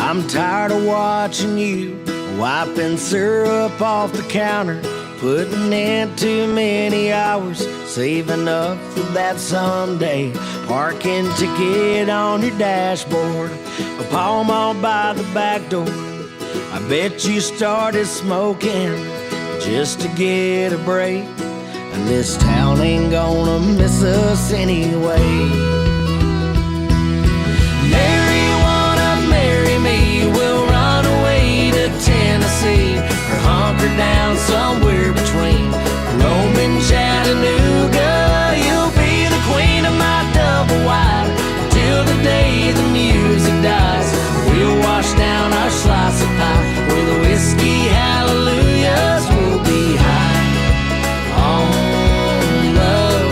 I'm tired of watching you wiping syrup off the counter, putting in too many hours, saving up for that Sunday parking ticket on your dashboard, a palm all by the back door. I bet you started smoking just to get a break, and this town ain't gonna miss us anyway. Mary, wanna marry me? We'll run away to Tennessee, or hunker down somewhere between Rome and Chattanooga. You'll be the queen of my double wide until the day the music dies. We'll wash down our slice of pie with a whiskey hallelujahs. We'll be high on love,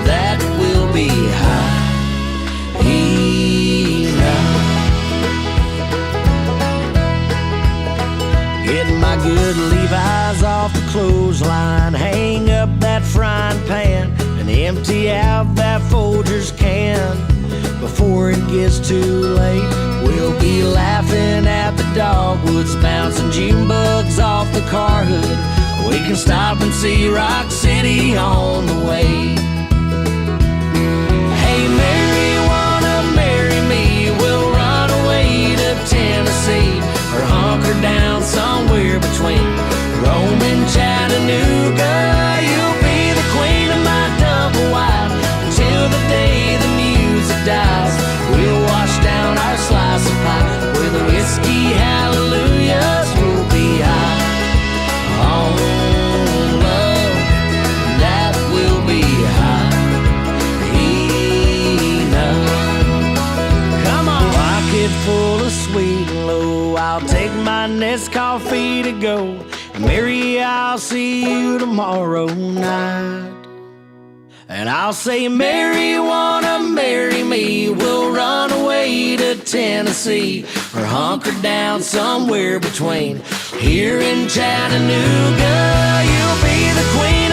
that will be high enough. Get my good Levi's off the clothesline, hang up that frying pan, and empty out that Folgers can before it gets too late. We'll be laughing at the dogwoods, bouncing June bugs off the car hood. We can stop and see Rock City on the way. Hey Mary, wanna marry me? We'll run away to Tennessee, or hunker down somewhere between Rome and Chattanooga. You'll be the queen of my double wide until the day the music dies. We'll wash down our slice of pie with a whiskey hallelujahs. We'll be high on love, that will be high enough. Come on. Pocket full of sweet and low, I'll take my next coffee to go. And Mary, I'll see you tomorrow night. And I'll say, Mary, wanna marry me? We'll run away to Tennessee, or hunker down somewhere between here and Chattanooga. You'll be the queen